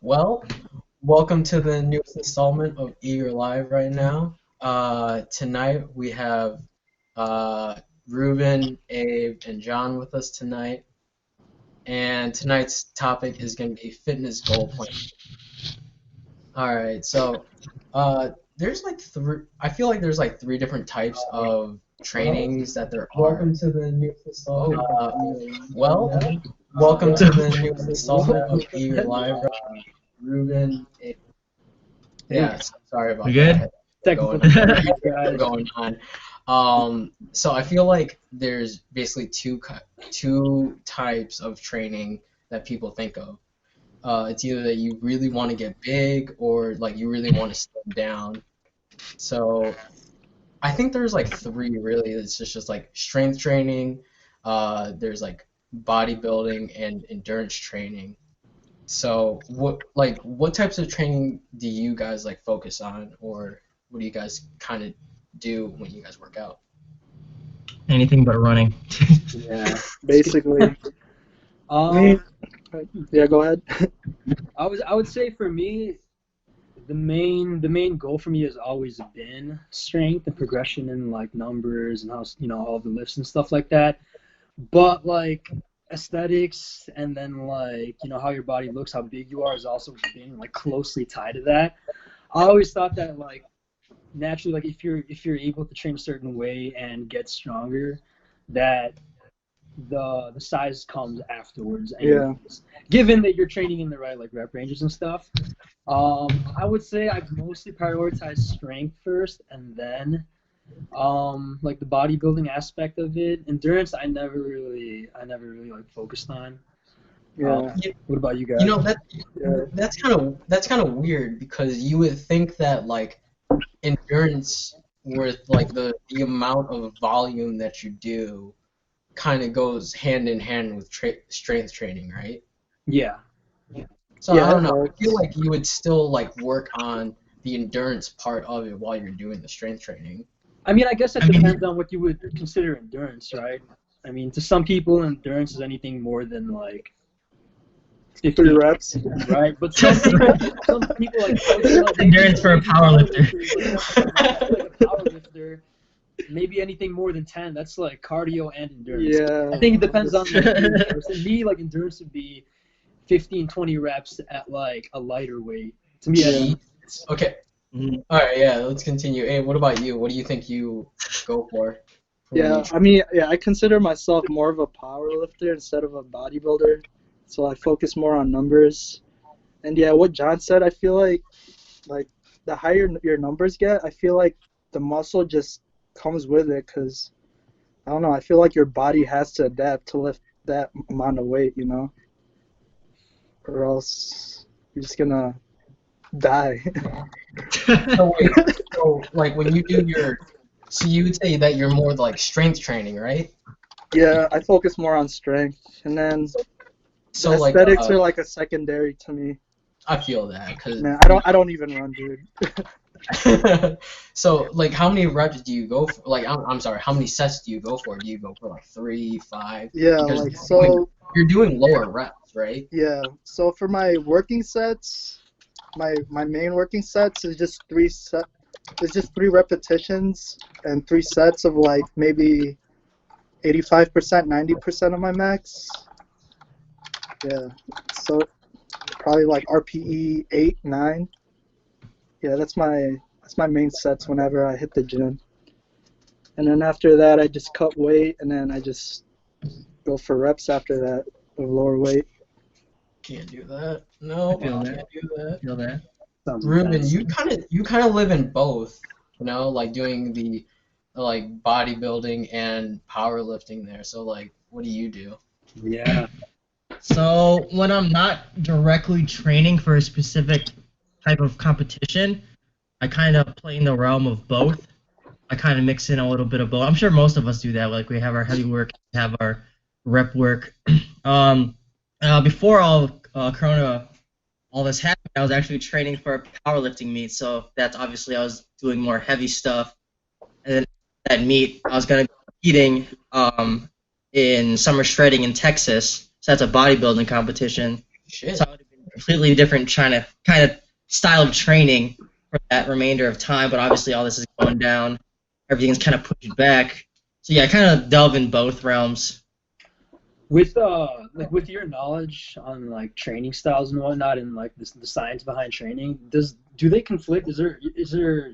Well, welcome to the newest installment of Eager Live right now. Tonight we have Ruben, Abe, and John with us tonight. And tonight's topic is going to be fitness goal plan. All right, so there's like three. I feel like there's like three different types of trainings that there are. Welcome to the newest installment. Welcome to the newest installment of Eager Live. Ruben, yeah, sorry about We good? that. Technical Going on. So I feel like there's basically two types of training that people think of. It's either that you really want to get big or like you really want to slim down. So I think there's like three really. It's just like strength training, there's like bodybuilding and endurance training. So what types of training do you guys like focus on, or what do you guys kind of do when you guys work out? Anything but running. Yeah, basically. Yeah, go ahead. I would say for me, the main goal for me has always been strength and progression and like numbers and how all the lifts and stuff like that. But like aesthetics and then like how your body looks, how big you are has also been like closely tied to that. I always thought that like naturally, like if you're able to train a certain way and get stronger, that the size comes afterwards. Anyways. Yeah. Given that you're training in the right like rep ranges and stuff, I would say I mostly prioritize strength first, and then like the bodybuilding aspect of it. Endurance, I never really like focused on. Yeah. What about you guys? That's kind of weird, because you would think that like endurance with like the amount of volume that you do kind of goes hand in hand with strength training, right? Yeah. So yeah, I don't know. I feel like you would still like work on the endurance part of it while you're doing the strength training. I mean, I guess it depends on what you would consider endurance, right? I mean, to some people, endurance is anything more than like 50 reps, right? But some people like endurance for a powerlifter. Like a powerlifter, maybe anything more than 10. That's like cardio and endurance. Yeah. I think it depends on the person. Me, like endurance would be 15, 20 reps at like a lighter weight. To me, okay. Mm-hmm. All right, yeah, let's continue. Hey, what about you? What do you think you go for? Yeah, I mean, I consider myself more of a power lifter instead of a bodybuilder. So I focus more on numbers. And yeah, what John said, I feel like the higher your numbers get, I feel like the muscle just comes with it, because, I don't know, I feel like your body has to adapt to lift that amount of weight, or else you're just going to die. So like when you do so you would say that you're more like strength training, right? Yeah, I focus more on strength, and then so aesthetics are like a secondary to me. I feel that, because man, I don't even run, dude. So like how many reps do you go for? Like I'm sorry, how many sets do you go for? Do you go for like 3, 5? Yeah, because like so you're doing lower reps, right? Yeah. So for my working sets, my main working sets is just 3 repetitions and 3 sets of like maybe 85%, 90% of my max. Yeah. So probably like RPE 8, 9. Yeah, that's my main sets whenever I hit the gym. And then after that, I just cut weight, and then I just go for reps after that of lower weight. Can't do that. No, I feel can't do that. Feel that. Ruben, you kind of live in both, like doing the like bodybuilding and powerlifting there. So like, what do you do? Yeah. So when I'm not directly training for a specific type of competition, I kind of play in the realm of both. I kind of mix in a little bit of both. I'm sure most of us do that. Like we have our heavy work, have our rep work. Before all Corona, all this happened, I was actually training for a powerlifting meet. So that's obviously I was doing more heavy stuff. And then that meet, I was going to be competing in summer shredding in Texas. So that's a bodybuilding competition. Shit. So I would have been completely different kind of style of training for that remainder of time. But obviously, all this is going down. Everything's kind of pushed back. So yeah, I kind of delve in both realms. With with your knowledge on like training styles and whatnot, and like the science behind training, do they conflict? Is there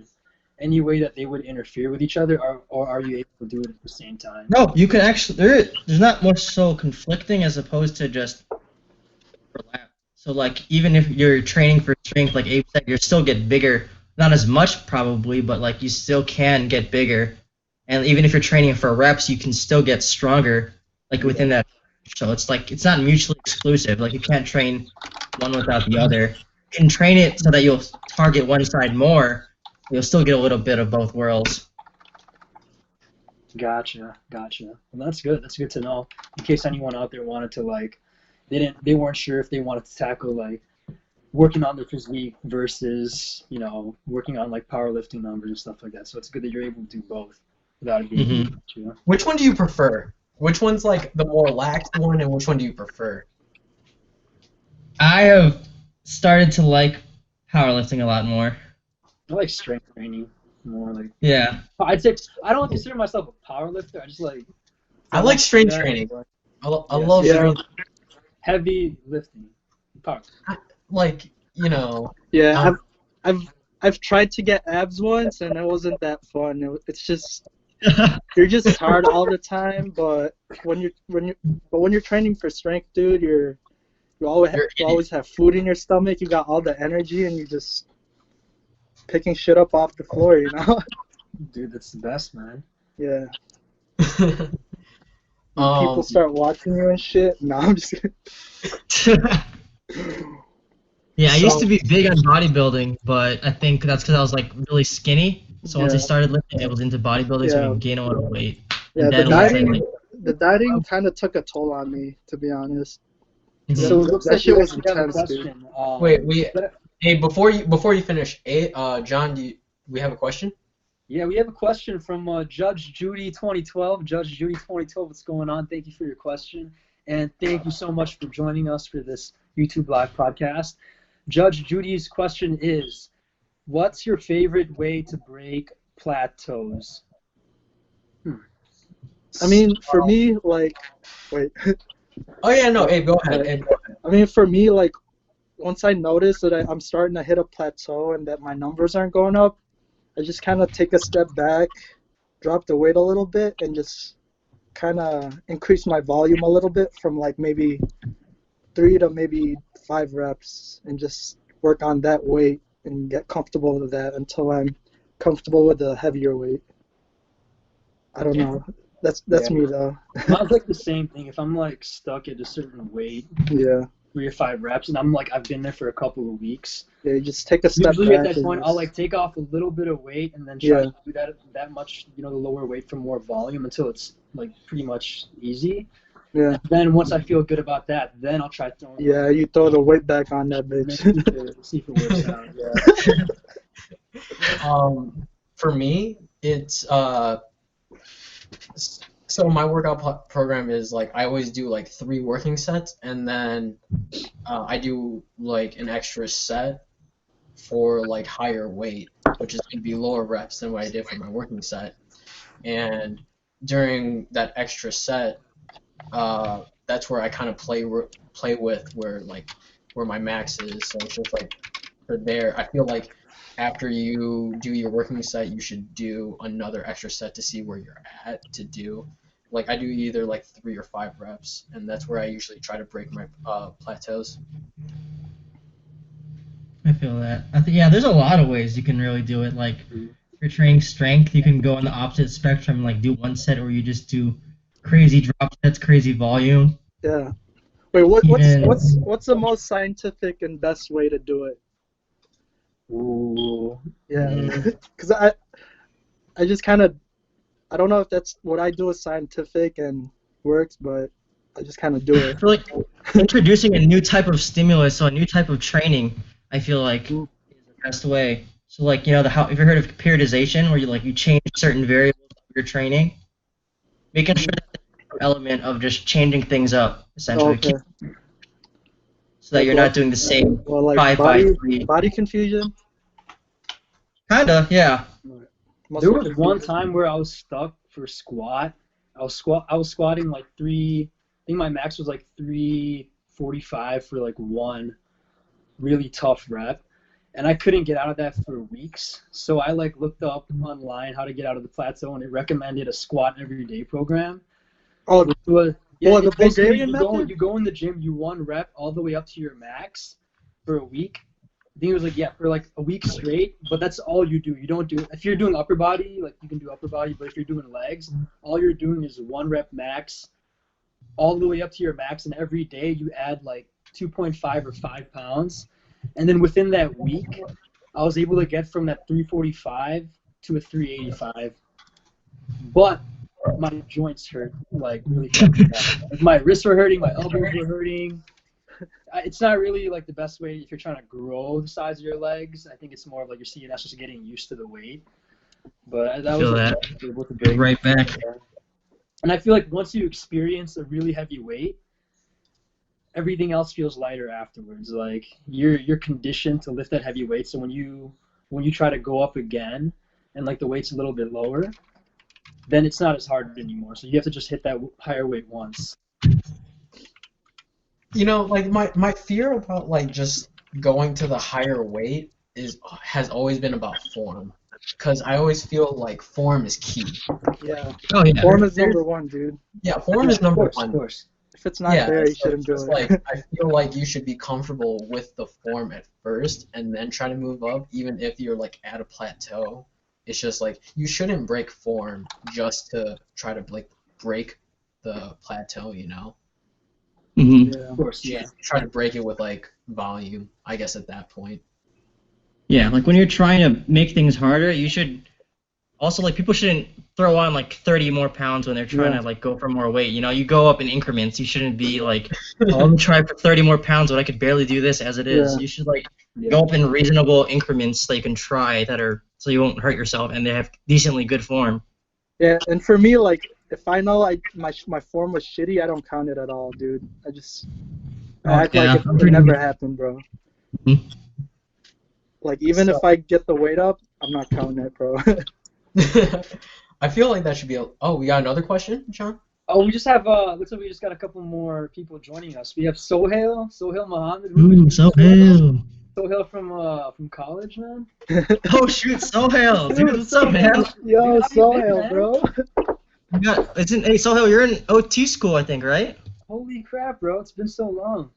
any way that they would interfere with each other, or are you able to do it at the same time? No, you can actually there's not much so conflicting as opposed to just overlap. So like even if you're training for strength, like Abe said, you still get bigger. Not as much probably, but like you still can get bigger. And even if you're training for reps, you can still get stronger, like within that. So it's like it's not mutually exclusive. Like you can't train one without the other. You can train it so that you'll target one side more. You'll still get a little bit of both worlds. Gotcha. Well, that's good. That's good to know. In case anyone out there wanted to like, they weren't sure if they wanted to tackle like working on their physique versus working on like powerlifting numbers and stuff like that. So it's good that you're able to do both without it being too. Which one do you prefer? Which one's like the more lax one, and which one do you prefer? I have started to like powerlifting a lot more. I like strength training more. Like Yeah. I'd say I don't consider myself a powerlifter. I just like. I like strength training. I love strength. Heavy lifting. Power. Like Yeah, I've tried to get abs once, and it wasn't that fun. It's just you're just tired all the time. But when you're training for strength, dude, you always have food in your stomach. You got all the energy, and you just picking shit up off the floor, Dude, that's the best, man. Yeah. People start watching you and shit. No, I'm just kidding. Yeah, I used to be big on bodybuilding, but I think that's because I was like really skinny. So once I started lifting, I was into bodybuilding, so I could gain a lot of weight. Yeah, and the dieting kind of took a toll on me, to be honest. So it looks that like shit you was actually have a intense, dude. question. Hey, before you finish, John, we have a question? Yeah, we have a question from Judge Judy 2012. Judge Judy 2012, what's going on? Thank you for your question, and thank you so much for joining us for this YouTube Live podcast. Judge Judy's question is, what's your favorite way to break plateaus? I mean, for me, like, wait. Oh yeah, no. Hey, go ahead. I mean, for me, like, once I notice that I'm starting to hit a plateau and that my numbers aren't going up, I just kind of take a step back, drop the weight a little bit, and just kind of increase my volume a little bit from like maybe 3 to maybe 5 reps, and just work on that weight and get comfortable with that until I'm comfortable with the heavier weight. I don't know. That's me though. Mine's like the same thing. If I'm like stuck at a certain weight, 3 or 5 reps, and I'm like I've been there for a couple of weeks. Yeah, you just take a step Usually back. at that point, I'll like take off a little bit of weight and then try to do that much, the lower weight for more volume until it's like pretty much easy. Yeah. And then once I feel good about that, then I'll try throwing. Yeah, you throw the weight back on that bitch. See if it works out. Yeah. For me, it's so my workout program is like I always do like 3 working sets, and then I do like an extra set for like higher weight, which is going to be lower reps than what I did for my working set. And during that extra set, that's where I kind of play with where my max is. So it's just like for there, I feel like after you do your working set, you should do another extra set to see where you're at to do. Like I do either like 3 or 5 reps, and that's where I usually try to break my plateaus. I feel that. Yeah, there's a lot of ways you can really do it. Like if you're training strength, you can go on the opposite spectrum, like do one set where you just do crazy drop sets, crazy volume. Yeah. Wait, what's the most scientific and best way to do it? Ooh. Yeah. Because I just kind of, I don't know if that's what I do is scientific and works, but I just kind of do it. I feel like introducing a new type of stimulus or a new type of training, I feel like is the best way. So like, have you heard of periodization, where you change certain variables of your training, making sure that the element of just changing things up essentially. Okay. So so that you're not doing the same Well, like 5-5-3. body confusion. Kinda, yeah. There was one time where I was stuck for squat. I was squatting like I think my max was like 345 for like one really tough rep, and I couldn't get out of that for weeks. So I like looked up online how to get out of the plateau, and it recommended a squat every day program. Oh, the Bulgarian method? You go in the gym, you one rep all the way up to your max for a week. I think it was like, for like a week straight, but that's all you do. You don't do, if you're doing upper body, like you can do upper body, but if you're doing legs, all you're doing is one rep max all the way up to your max, and every day you add like 2.5 or 5 pounds. And then within that week, I was able to get from that 345 to a 385. But my joints hurt like really fucking bad. My wrists were hurting, my elbows were hurting. It's not really like the best way if you're trying to grow the size of your legs. I think it's more of like you're seeing that's just getting used to the weight. But that was able to break right back. And I feel like once you experience a really heavy weight, everything else feels lighter afterwards. Like you're conditioned to lift that heavy weight. So when you try to go up again and like the weight's a little bit lower, then it's not as hard anymore. So you have to just hit that higher weight once. You know, like my fear about like just going to the higher weight has always been about form, because I always feel like form is key. Yeah. Oh yeah. Form is number one, dude. Yeah, form is number one. Of course. If it's not there, you shouldn't do it. Like I feel like you should be comfortable with the form at first, and then try to move up, even if you're like at a plateau. It's just like you shouldn't break form just to try to like break the plateau, you know. Mm-hmm. Yeah. Of course, yeah. Try to break it with like volume, I guess, at that point. Yeah, like when you're trying to make things harder, you should also, like, people shouldn't throw on like 30 more pounds when they're trying to like go for more weight. You know, you go up in increments. You shouldn't be like, oh, let me try for 30 more pounds when I could barely do this as it is. Yeah. You should like go up in reasonable increments that you can try so you won't hurt yourself and they have decently good form. Yeah, and for me, like, if I know my form was shitty, I don't count it at all, dude. I act like it never happened, bro. Mm-hmm. Like, even if I get the weight up, I'm not counting it, bro. I feel like that should be we got another question, John? Oh, we just have looks like we just got a couple more people joining us. We have Sohail Muhammad. Ooh, Sohail. Sohail from college, man. Oh shoot, Sohail. Dude, what's up, man? Yo, Sohail, bro. Hey, Sohail, you're in OT school, I think, right? Holy crap, bro! It's been so long.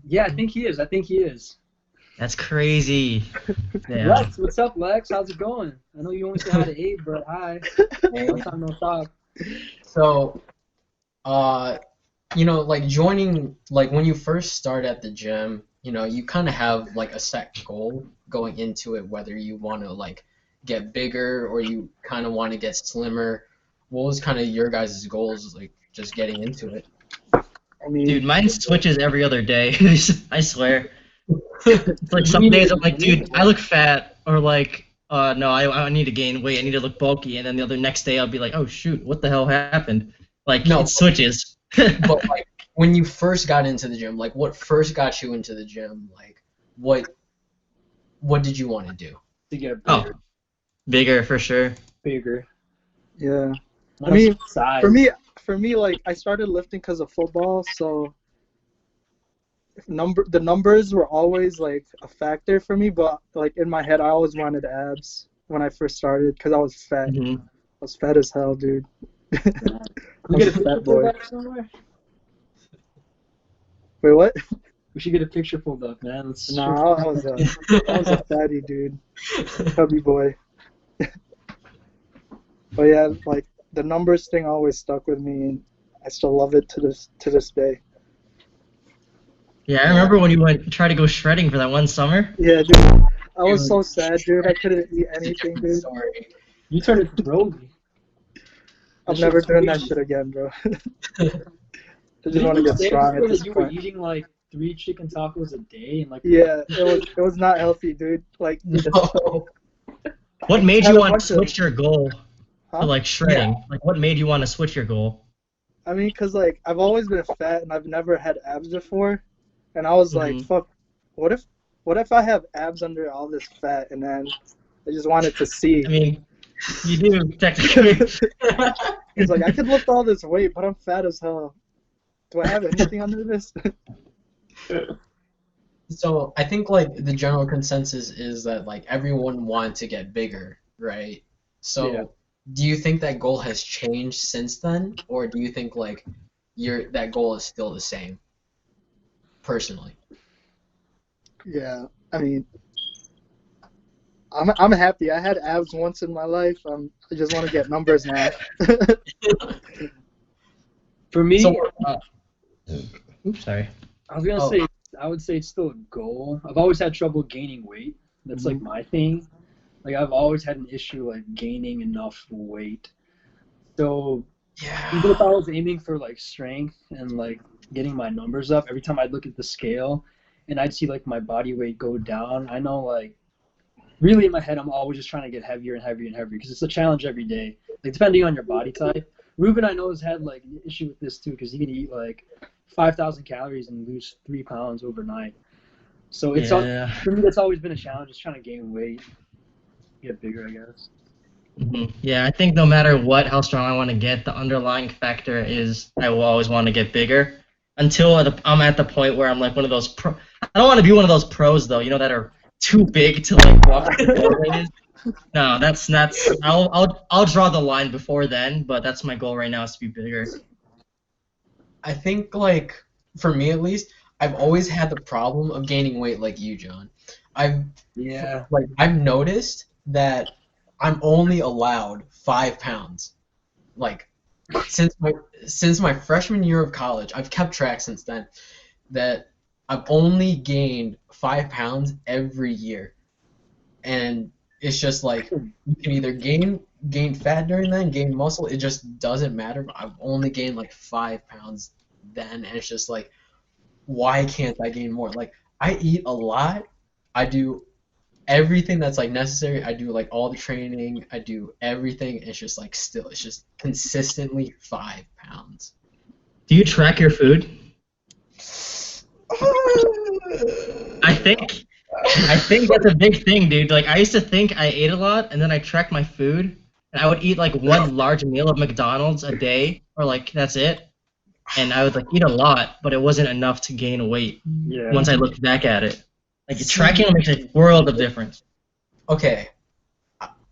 Yeah, I think he is. That's crazy. Yeah. Lex, what's up, Lex? How's it going? I know you only say hi to Abe, but hi. Long time no talk. So, you know, like joining, like when you first start at the gym, you know, you kind of have like a set goal going into it, whether you want to like get bigger or you kind of want to get slimmer. What was kind of your guys' goals, like just getting into it? I mean, dude, mine switches every other day. I swear. It's like some days I'm like, dude, I look fat, or like, no, I need to gain weight. I need to look bulky, and then the next day I'll be like, oh shoot, what the hell happened? Like, no, it switches. But like, when you first got into the gym, like, what first got you into the gym? Like, what did you want to do? To get bigger. Oh, bigger for sure. Bigger. Yeah. I mean, size. For me, like, I started lifting because of football, so the numbers were always like a factor for me, but like in my head, I always wanted abs when I first started because I was fat. Mm-hmm. I was fat as hell, dude. We get a fat boy. Wait, what? We should get a picture pulled up, man. Nah, I was a fatty dude, chubby boy. But yeah, like the numbers thing always stuck with me, and I still love it to this day. Yeah, I remember when you tried to go shredding for that one summer. Yeah, dude. I was so sad, dude. I couldn't eat anything, dude. Sorry. You turned it Broly. I'm never doing that shit again, bro. I just want to get strong at this you point. were eating like 3 chicken tacos a day and like. Yeah, it was not healthy, dude. Like. No. What made you want to switch your goal to like shredding? Yeah. Like, what made you want to switch your goal? I mean, cause like I've always been fat and I've never had abs before, and I was like, Mhm. fuck, what if I have abs under all this fat, and then I just wanted to see. I mean, you do technically. He's like, I could lift all this weight, but I'm fat as hell. Do I have anything under this? So I think like the general consensus is that like everyone wants to get bigger, right? So Yeah. do you think that goal has changed since then, or do you think like that goal is still the same, personally? Yeah, I mean, I'm happy. I had abs once in my life. I just want to get numbers now. For me, So Oops, sorry. I was gonna Oh. say I would say it's still a goal. I've always had trouble gaining weight. That's like my thing. Like I've always had an issue like gaining enough weight. So even if I was aiming for like strength and like getting my numbers up, every time I'd look at the scale and I'd see like my body weight go down, I know like really in my head I'm always just trying to get heavier and heavier and heavier because it's a challenge every day. Like depending on your body type. Ruben I know has had like an issue with this too because he can eat like 5,000 calories and lose 3 pounds overnight. So it's for me that's always been a challenge, just trying to gain weight, get bigger I guess. Yeah, I think no matter how strong I want to get, the underlying factor is I will always want to get bigger until I'm at the point where I'm like one of those pro. I don't want to be one of those pros though, that are too big to like walk the doorways. No, that's I'll draw the line before then, but that's my goal right now is to be bigger. I think like for me at least, I've always had the problem of gaining weight like you, John. I've noticed that I'm only allowed 5 pounds. Like since my freshman year of college, I've kept track since then that I've only gained 5 pounds every year. And it's just like you can either gain fat during that and gain muscle, it just doesn't matter. But I've only gained like 5 pounds then, and it's just like, why can't I gain more? Like I eat a lot, I do everything that's like necessary. I do like all the training, I do everything. It's just like still, it's just consistently 5 pounds. Do you track your food? I think that's a big thing, dude. Like I used to think I ate a lot, and then I tracked my food, and I would eat like one large meal of McDonald's a day, or like that's it. And I would like eat a lot, but it wasn't enough to gain weight. Yeah. Once I looked back at it, like tracking makes a world of difference. Okay,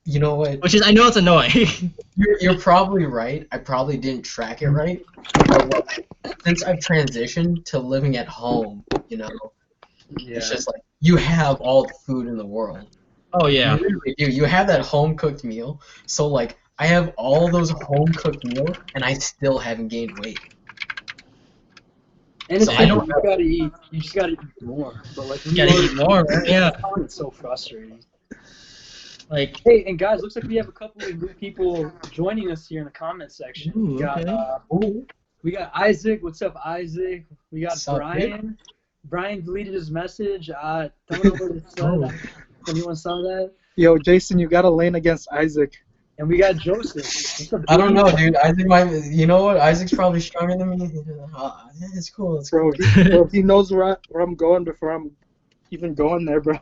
you know what? Which is, I know it's annoying. You're probably right. I probably didn't track it right. But since I've transitioned to living at home, it's just like you have all the food in the world. Oh yeah. You really do. You have that home cooked meal. So like I have all those home cooked meals, and I still haven't gained weight. And it's So I don't you gotta eat. You just gotta eat more. But like You gotta eat more, right? Yeah. It's so frustrating. Like, hey, and guys, looks like we have a couple of new people joining us here in the comment section. Ooh, okay. We got Isaac. What's up, Isaac? We got What's up, Brian. Brian deleted his message. Don't know what it said. Anyone saw that? Yo, Jason, you got a lane against Isaac. And we got Joseph. I don't know, dude. Isaac might. You know what? Isaac's probably stronger than me. Yeah, it's cool. It's cool. Bro, he knows where I'm going before I'm even going there, bro.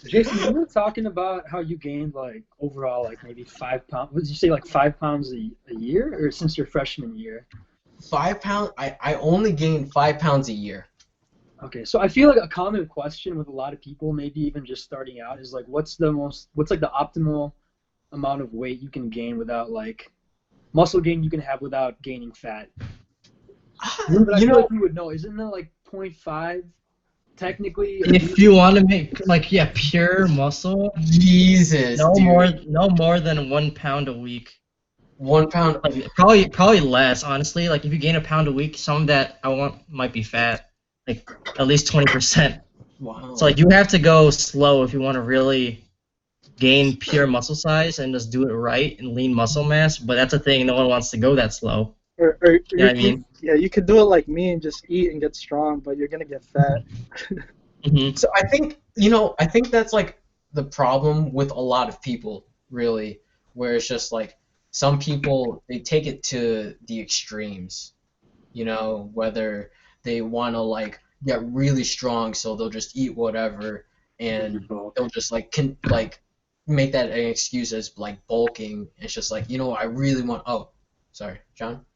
Jason, you were talking about how you gained like overall like maybe 5 pounds. What did you say, like 5 pounds a year, or since your freshman year? 5 pounds. I only gain 5 pounds a year. Okay, so I feel like a common question with a lot of people, maybe even just starting out, is like, what's like the optimal amount of weight you can gain without like muscle gain you can have without gaining fat? I feel like you would know. Isn't that like 0.5 technically? If you want to make pure muscle, Jesus, dude. no more than 1 pound a week. 1 pound. Like, probably less, honestly. Like if you gain a pound a week, some of that I want might be fat. Like at least 20%. Wow. So like you have to go slow if you want to really gain pure muscle size and just do it right and lean muscle mass. But that's a thing, no one wants to go that slow. Or you know what I mean? Yeah, you could do it like me and just eat and get strong, but you're gonna get fat. Mm-hmm. So I think that's like the problem with a lot of people, really, where it's just like some people they take it to the extremes, you know, whether they want to like get really strong, so they'll just eat whatever, and they'll just like make that an excuse as like bulking. It's just like, you know, I really want. Oh, sorry, John.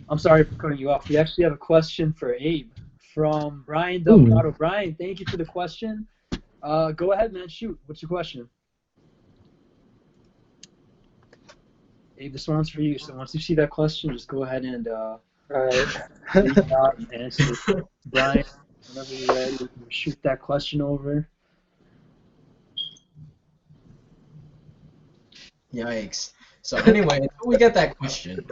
I'm sorry for cutting you off. We actually have a question for Abe from Brian Ooh. Delgado. Brian, thank you for the question. Go ahead, man. Shoot. What's your question? Abe, this one's for you. So once you see that question, just go ahead and Alright. read it out and answer. Brian, whenever you're ready, we can shoot that question over. Yikes. So anyway, until we get that question,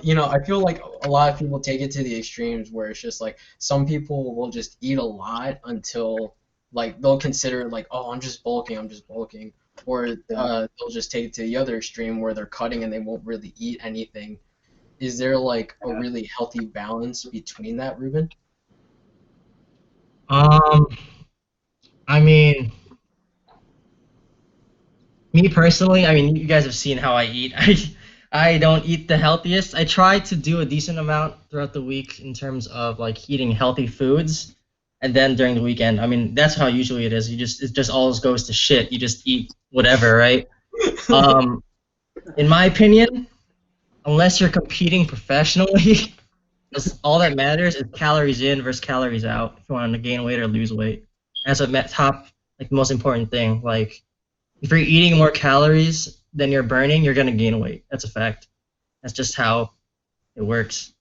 you know, I feel like a lot of people take it to the extremes where it's just like some people will just eat a lot until like they'll consider it like, oh, I'm just bulking, or they'll just take it to the other extreme where they're cutting and they won't really eat anything. Is there like a really healthy balance between that, Ruben? I mean, me personally, I mean, you guys have seen how I eat. I don't eat the healthiest. I try to do a decent amount throughout the week in terms of like eating healthy foods, and then during the weekend, I mean, that's how usually it is. It just always goes to shit. You just eat whatever, right? In my opinion, unless you're competing professionally, all that matters is calories in versus calories out. If you want to gain weight or lose weight, that's a top, like the most important thing. Like, if you're eating more calories than you're burning, you're gonna gain weight. That's a fact. That's just how it works.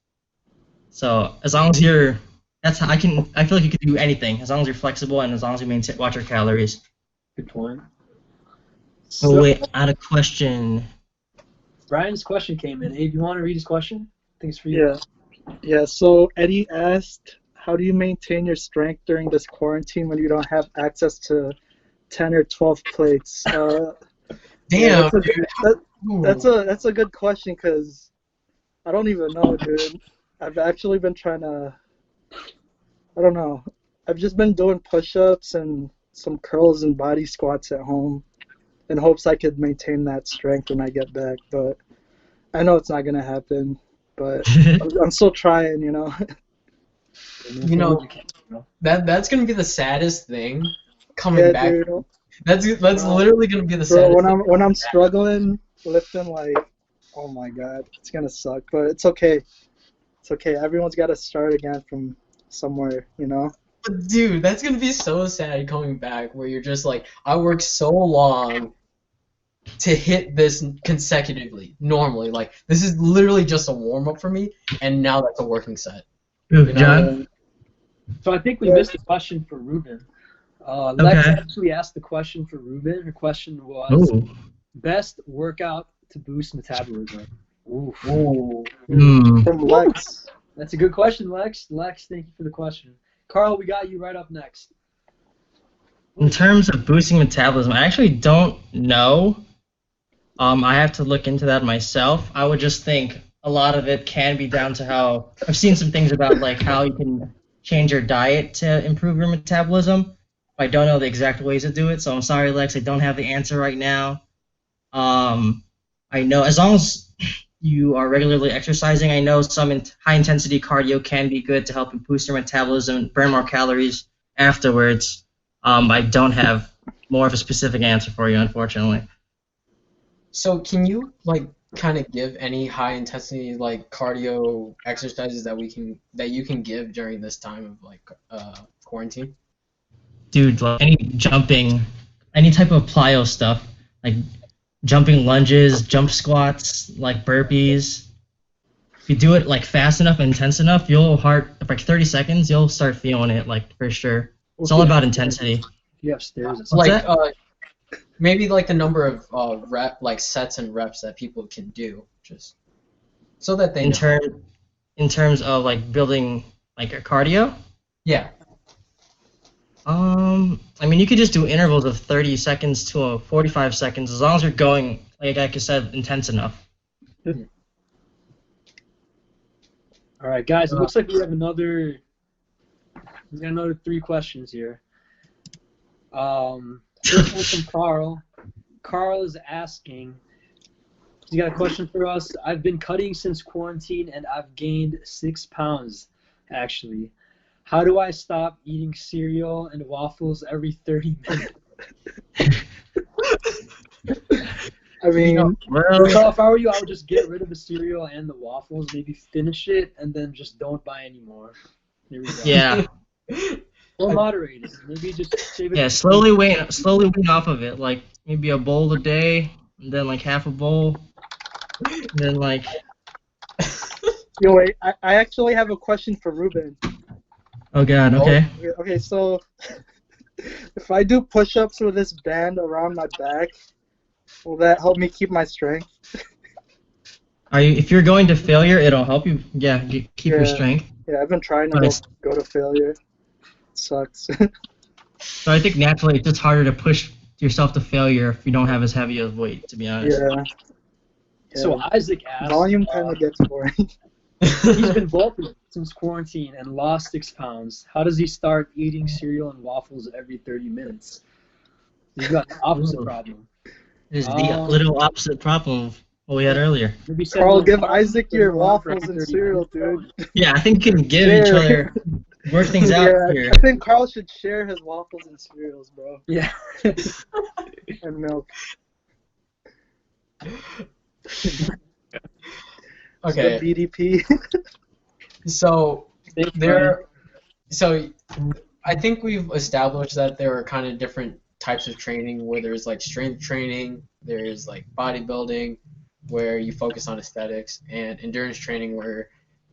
So as long as you're, that's how I feel like you can do anything as long as you're flexible and as long as you watch your calories. Good point. Oh wait, I had a question. Brian's question came in. Abe, you want to read his question? I think it's for you. Yeah. So Eddie asked, how do you maintain your strength during this quarantine when you don't have access to 10 or 12 plates? Damn, that's a good question because I don't even know, dude. I've actually been trying to, I don't know. I've just been doing push-ups and some curls and body squats at home in hopes I could maintain that strength when I get back. But I know it's not gonna happen. But I'm still trying, you know. You know, that's gonna be the saddest thing coming back. Dude. That's literally gonna be the saddest thing. When I'm struggling lifting, like, oh my god, it's gonna suck. But it's okay. It's okay. Everyone's got to start again from somewhere, you know. But dude, that's gonna be so sad coming back where you're just like, I worked so long to hit this consecutively, normally. Like, this is literally just a warm-up for me, and now that's a working set. Ooh, John? So I think we missed a question for Ruben. Lex actually asked the question for Ruben. Her question was, best workout to boost metabolism. Ooh. From Lex. That's a good question, Lex. Lex, thank you for the question. Carl, we got you right up next. In terms of boosting metabolism, I actually don't know. I have to look into that myself. I would just think a lot of it can be down to how I've seen some things about like how you can change your diet to improve your metabolism. I don't know the exact ways to do it, so I'm sorry, Lex. I don't have the answer right now. I know as long as you are regularly exercising, I know some high-intensity cardio can be good to help boost your metabolism and burn more calories afterwards. I don't have more of a specific answer for you, unfortunately. So can you like kind of give any high-intensity like cardio exercises that you can give during this time of like quarantine? Dude, like any jumping, any type of plyo stuff, like jumping lunges, jump squats, like burpees. If you do it like fast enough and intense enough, like 30 seconds, you'll start feeling it like for sure. It's all about intensity. You have stairs. Like maybe like the number of sets and reps that people can do, just so that they in terms of like building like a cardio. Yeah. I mean, you could just do intervals of 30 seconds to 45 seconds as long as you're going, like I said, intense enough. All right, guys. It looks like we got another 3 questions here. First one from Carl. Carl is asking, he's got a question for us. I've been cutting since quarantine and I've gained 6 pounds, actually. How do I stop eating cereal and waffles every 30 minutes? I mean, So if I were you, I would just get rid of the cereal and the waffles, maybe finish it, and then just don't buy anymore. There we go. Yeah. Or moderate it. Maybe just save it. Yeah, slowly wean off of it. Like maybe a bowl a day, and then like half a bowl, and then like. yo, wait. I actually have a question for Ruben. Oh God. Okay. Okay, so if I do push-ups with this band around my back, will that help me keep my strength? If you're going to failure, it'll help you. Yeah, keep your strength. Yeah, I've been trying to go to failure. It sucks. So I think naturally it's just harder to push yourself to failure if you don't have as heavy of weight, to be honest. Yeah. So Isaac asked. Volume kind of gets boring. He's been bulking since quarantine and lost 6 pounds. How does he start eating cereal and waffles every 30 minutes? He's got the opposite problem. It's the little opposite problem of what we had earlier. Carl, give Isaac your waffles and cereal, dude. Yeah, I think you can give each other, work things out here. I think Carl should share his waffles and cereals, bro. Yeah. And milk. Okay. BDP. So I think we've established that there are kind of different types of training where there's like strength training, there's like bodybuilding where you focus on aesthetics, and endurance training where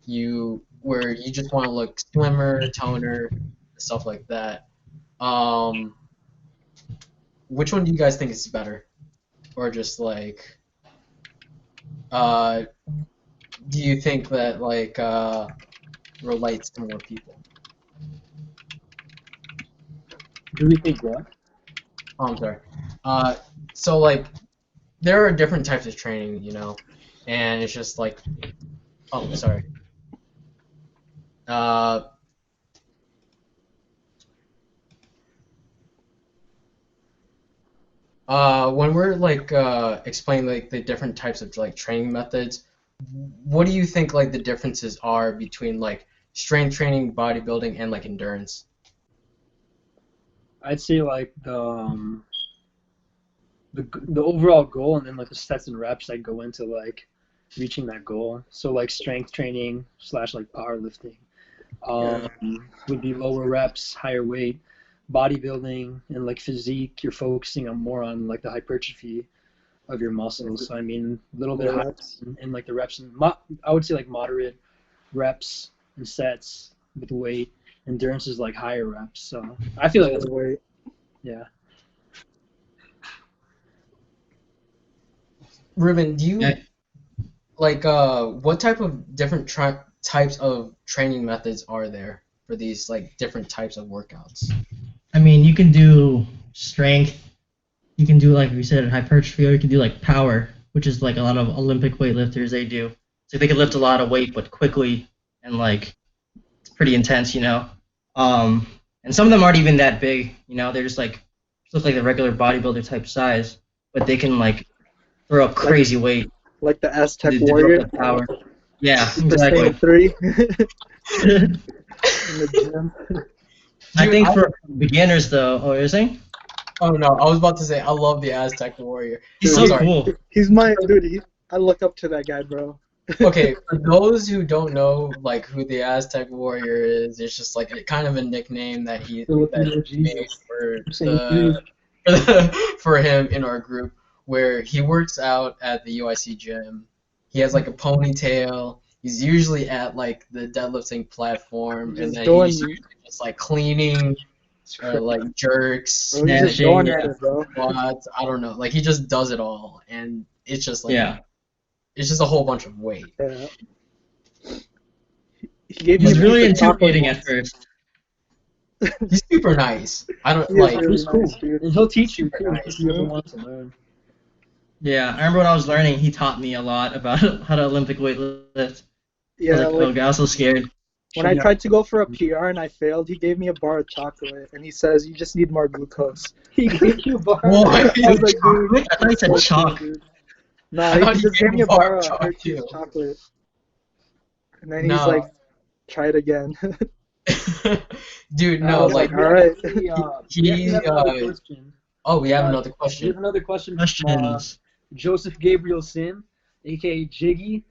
you just want to look slimmer, toner, stuff like that. Which one do you guys think is better? Or just like do you think that like relates to more people? Do we think what? Oh, I'm sorry. So like there are different types of training, you know, and it's just like, oh, sorry. When we're like explaining like the different types of like training methods, what do you think like the differences are between like strength training, bodybuilding, and like endurance? I'd say like the overall goal, and then like the sets and reps that go into like reaching that goal. So like strength training / like powerlifting would be lower reps, higher weight. Bodybuilding and like physique, you're focusing on more on like the hypertrophy of your muscles. So I mean, a little bit higher in like the reps, and I would say like moderate reps and sets with weight. Endurance is like higher reps. So I feel like that's weight. Yeah. Ruben, do you like what type of different types of training methods are there for these like different types of workouts? I mean, you can do strength, you can do like we said hypertrophy, or you can do like power, which is like a lot of Olympic weightlifters they do. So they can lift a lot of weight but quickly, and like it's pretty intense, you know. And some of them aren't even that big, you know. They're just look like the regular bodybuilder type size, but they can like throw up crazy weight. Like the Aztec warrior. Power. Yeah, exactly. 3 in the gym. I think for beginners though, oh, you're saying? Oh no, I was about to say I love the Aztec warrior. He's so cool. He's my dude. I look up to that guy, bro. Okay, for those who don't know like who the Aztec warrior is, it's just like a kind of a nickname that he made for him in our group, where he works out at the UIC gym. He has like a ponytail. He's usually at like the deadlifting platform, and then he's usually just like cleaning, like jerks, snatching, squats. I don't know. Like he just does it all, and it's just like it's just a whole bunch of weight. Yeah. He's really intimidating at first. He's super nice. I don't He's cool, and he'll teach you too if you ever want to learn. Yeah, I remember when I was learning, he taught me a lot about how to Olympic weightlift. Yeah, I was so scared. When I tried to go for a PR and I failed, he gave me a bar of chocolate, and he says, "You just need more glucose." He gave you a bar. What? I was like, dude, I thought he said so chalk. cool, dude. Nah, I thought he he just gave gave me you a bar bar of chocolate, Hershey's too. chocolate, and then he's No. like, "Try it again." Dude, I no, was like like, all right. We he, actually have another question. oh, we have another We question. have another question from Questions. Joseph Gabriel Sim, aka Jiggy.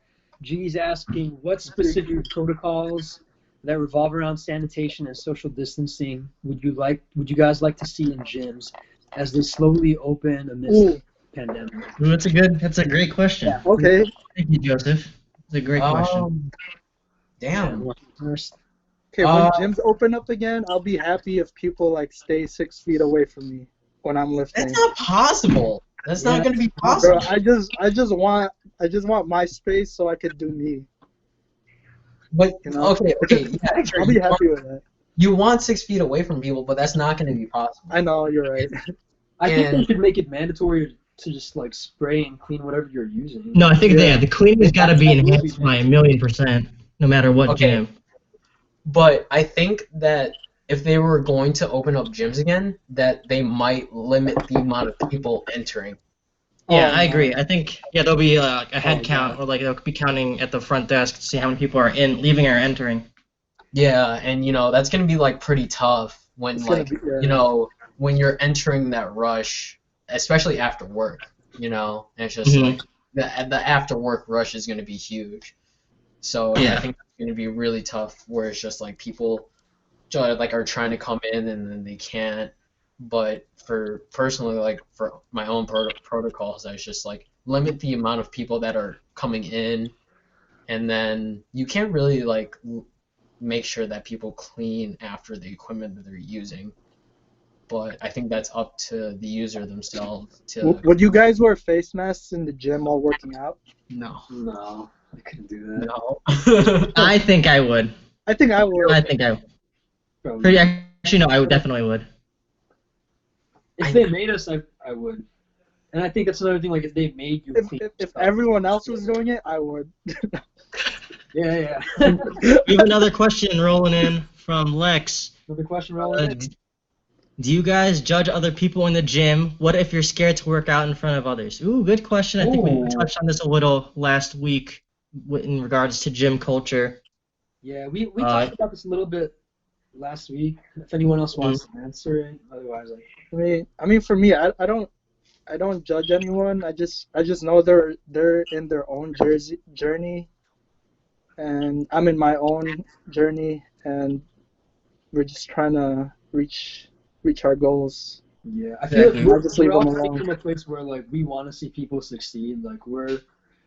Jiggy's asking, what specific protocols that revolve around sanitation and social distancing would you guys like to see in gyms as they slowly open amidst Ooh, the pandemic? Ooh, that's a great question. Yeah. okay. Thank you, Joseph. It's a great question. Damn. First. Okay, when Uh, gyms open up again, I'll be happy if people like stay 6 feet away from me when I'm lifting. That's not possible. That's not Yeah. gonna be Bro, possible. I just want my space so I could do me. But You know? okay, yeah, sure. I'll be happy with that. You want 6 feet away from people, but that's not gonna be possible. I know you're right. I think they And- should make it mandatory to just like spray and clean whatever you're using. No, I think Yeah. the cleaning's got to be That will be enhanced by 1,000,000%, no matter what Okay. gym. But I think that if they were going to open up gyms again, that they might limit the amount of people entering. Yeah, Oh, I no. agree. I think there'll be a head Oh, count, no. or like they'll be counting at the front desk to see how many people are leaving or entering. Yeah, and that's gonna be like pretty tough when It's gonna like be- yeah. when you're entering that rush, especially after work, and it's just Mhm. like the after work rush is gonna be huge. So Yeah. I think it's gonna be really tough where it's just like people like are trying to come in and then they can't. But for personally, like for my own protocols, I just like limit the amount of people that are coming in, and then you can't really like make sure that people clean after the equipment that they're using. But I think that's up to the user themselves to Would you guys wear face masks in the gym while working out? no. No, I couldn't do that. No. I think I would. I think I would. I think I would. Probably. Actually, no, I definitely would. If they made us, I would. And I think that's another thing. Like if they made you clean. If stuff. everyone else was doing it, I would. Yeah. We have another question rolling in from Lex. Another question, Roland. Do you guys judge other people in the gym? What if you're scared to work out in front of others? Ooh, good question. I think we Ooh. touched on this a little last week in regards to gym culture. Yeah, we talked about this a little bit last week. If anyone else wants to answer it, otherwise, like. I mean, for me, I don't judge anyone. I just know they're in their own journey, and I'm in my own journey, and we're just trying to reach our goals. Yeah, I feel Exactly. like I just leave we're all them coming alone. from a place where like we want to see people succeed. Like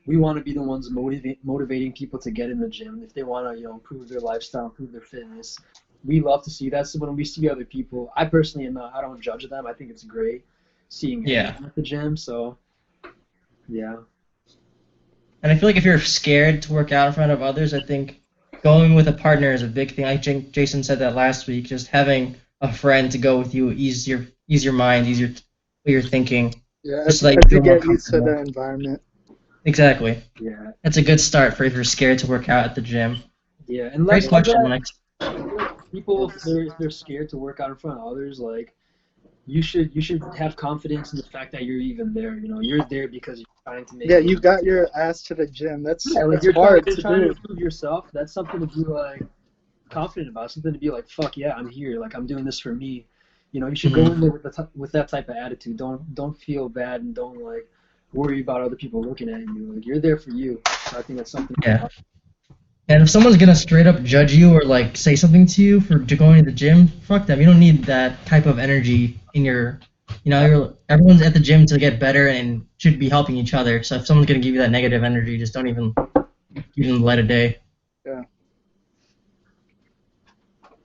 we want to be the ones motivating people to get in the gym if they want to improve their lifestyle, improve their fitness. We love to see that. So when we see other people, I personally I don't judge them. I think it's great seeing everyone at the gym. So yeah. And I feel like if you're scared to work out in front of others, I think going with a partner is a big thing. Like Jason said that last week, just having a friend to go with you ease your mind, ease what you're thinking. Yeah, Just as like you feel more get used to the comfortable. environment. Exactly. Yeah. That's a good start for if you're scared to work out at the gym. Yeah. And Great question, Lex. people if they're scared to work out in front of others, like you should have confidence in the fact that you're even there. You're there because you're trying to make. Yeah, you got your ass to the gym. That's like that's hard to trying to do. improve yourself. That's something to be like confident about. Something to be like, fuck yeah, I'm here. Like I'm doing this for me. You should go in there with that type of attitude. Don't feel bad and don't like worry about other people looking at you. Like you're there for you. So I think that's something. Yeah. And if someone's gonna straight up judge you or like say something to you for going to the gym, fuck them. You don't need that type of energy in your. Everyone's at the gym to get better and should be helping each other. So if someone's gonna give you that negative energy, just don't even let a day. Yeah.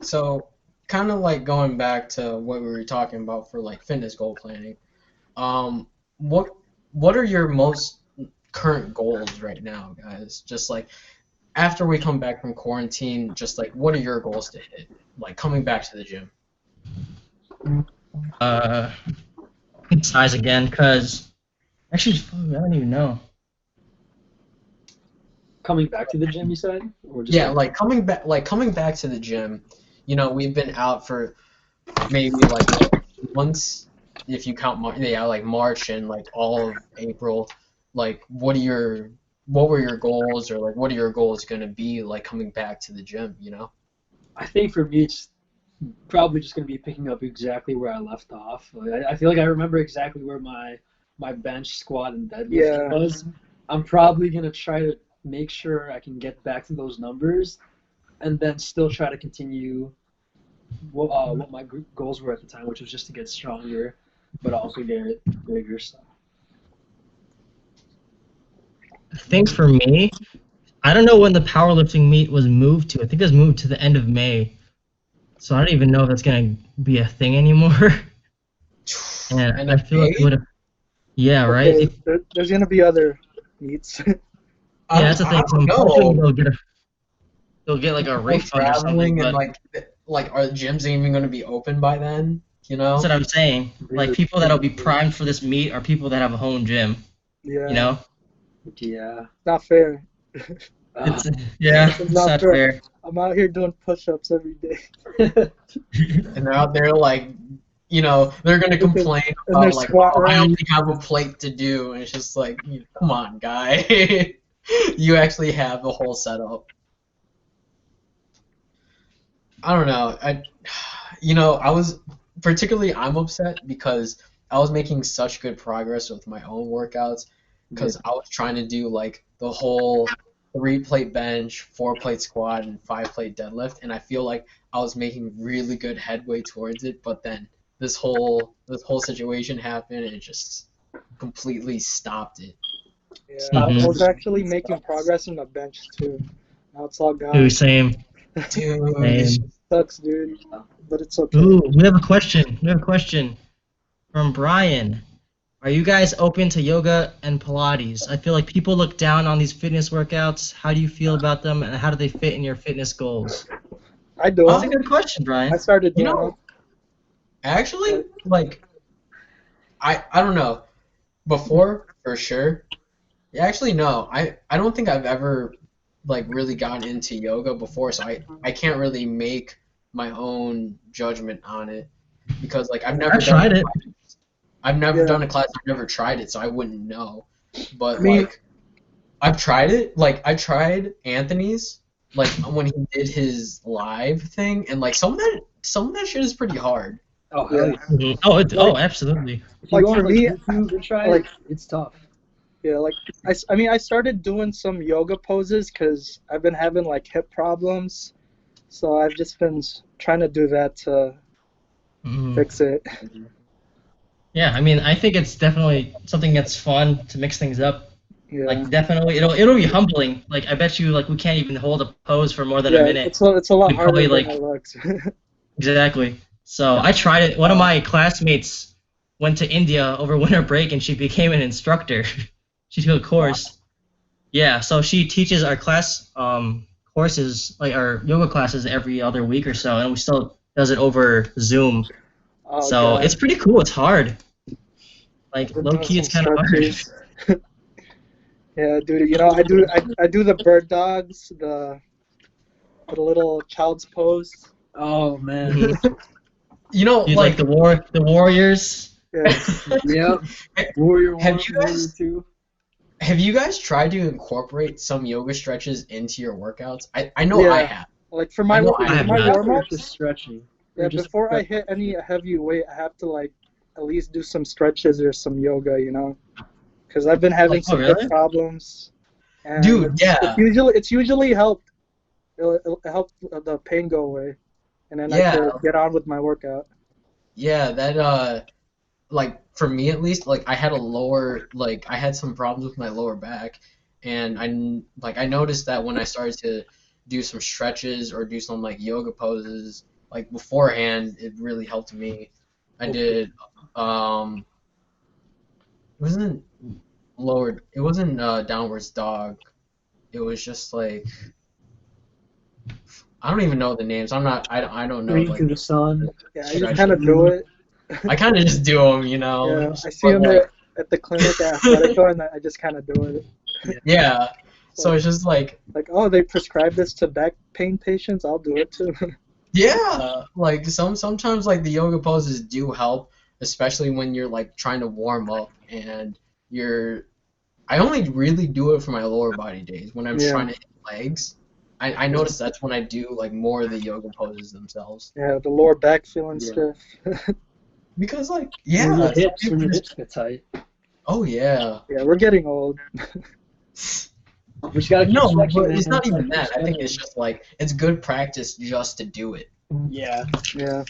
So, kind of like going back to what we were talking about for like fitness goal planning. What are your most current goals right now, guys? Just like after we come back from quarantine, just like what are your goals to hit? Like coming back to the gym. Size again, cause actually, I don't even know. coming back to the gym, you said, or just Yeah, like coming back to the gym. You know, we've been out for maybe like months if you count like March and like all of April. Like, what were your goals, or like what are your goals gonna be like coming back to the gym? You know? I think for me, it's probably just going to be picking up exactly where I left off. Like, I feel like I remember exactly where my bench, squat, and deadlift Yeah. was. I'm probably going to try to make sure I can get back to those numbers, and then still try to continue what my goals were at the time, which was just to get stronger, but also get bigger. So. I think for me, I don't know when the powerlifting meet was moved to. I think it was moved to the end of May. So I don't even know if that's gonna be a thing anymore. And And I feel like it would have. Yeah, right. Okay, there's gonna be other meets. Yeah, that's the thing. So unfortunately, they'll get like a People refund or something. traveling, But and like are the gyms even gonna be open by then? You know? that's what I'm saying. Like people that'll be primed for this meet are people that have a home gym. Yeah. You know. Yeah. Not fair. It's it's not fair. I'm out here doing push-ups every day. And they're out there like, you know, they're gonna complain and about they're like, squat oh, I rack. only have a plate to do, and it's just like, come on, guy, you actually have the whole setup. I don't know. I'm upset because I was making such good progress with my own workouts because I was trying to do like the whole 3-plate bench, 4-plate squat, and 5-plate deadlift, and I feel like I was making really good headway towards it, but then this whole situation happened and it just completely stopped it. Yeah, I was actually making progress in the bench too. Now it's all gone. Ooh, same. Dude, Same. Sucks, dude. But it's okay. Ooh, we have a question. We have a question from Brian. Are you guys open to yoga and Pilates? I feel like people look down on these fitness workouts. How do you feel about them, and how do they fit in your fitness goals? I do. That's a good question, Brian. I started You doing know, actually, like, I don't know. Before, for sure. Actually, no. I don't think I've ever like really gotten into yoga before, so I can't really make my own judgment on it because like I've never I've tried it. I've never Yeah. done a class. I've never tried it, so I wouldn't know. But I mean- like, I've tried it. Like, I tried Anthony's, like when he did his live thing, and like some of that shit is pretty hard. Oh, Yeah. hell yeah. Mhm. Oh, absolutely. If you Like, go for on me, YouTube and try like- it, it's tough. Yeah, like I mean, I started doing some yoga poses because I've been having like hip problems, so I've just been trying to do that to Mhm. fix it. Yeah, I mean, I think it's definitely something that's fun to mix things up. Yeah. Like, definitely, it'll be humbling. Like, I bet you, like, we can't even hold a pose for more than Yeah, a minute. it's a lot We'd harder probably, than like- it looks. Exactly. So I tried it. One of my classmates went to India over winter break, and she became an instructor. She took a course. Yeah, so she teaches our class courses, like our yoga classes, every other week or so, and we still does it over Zoom. Oh, So God. it's pretty cool. It's hard. Like Been low doing key, it's some kind of hard. stretches. Yeah, dude. You know, I do the bird dogs, the little child's pose. Oh, man. Mhm. You know, Dude, like the warriors. Yeah. Yep. Warrior Have 1, you Warrior guys- 2. have you guys tried to incorporate some yoga stretches into your workouts? I know Yeah. I have. Like for my I know I have not. warm Or ups. just stretching. Yeah, Or just before I hit any heavy weight, I have to like at least do some stretches or some yoga, you know, because I've been having Oh, some really? hip problems. And Dude, yeah. It's usually helped. It'll help the pain go away, and then I Yeah. can get on with my workout. Yeah, that like for me at least, like I had some problems with my lower back, and I noticed that when I started to do some stretches or do some like yoga poses like beforehand, it really helped me. I did it wasn't downwards dog. It was just like I don't even know the names. I don't know green like to the sun. Yeah, I Stretch. just kind of do it. I kind of just do them, you know. Yeah, I see them But, like, at the clinic at Athletico, and I just kind of do it. yeah. So it's just like, oh, they prescribe this to back pain patients. I'll do it too. yeah, like sometimes like the yoga poses do help, especially when you're like trying to warm up and you're. I only really do it for my lower body days when I'm just Yeah. trying to hit legs. I notice that's when I do like more of the yoga poses themselves. Yeah, the lower back feeling Yeah. stiff. Because like, When yeah, your some hips, people when your just- hips get tight, oh yeah. Yeah, we're getting old. we just gotta keep No, stretching. but it's man. not even Keep that. I think it's stretching. just like it's good practice just to do it. Yeah. Yeah.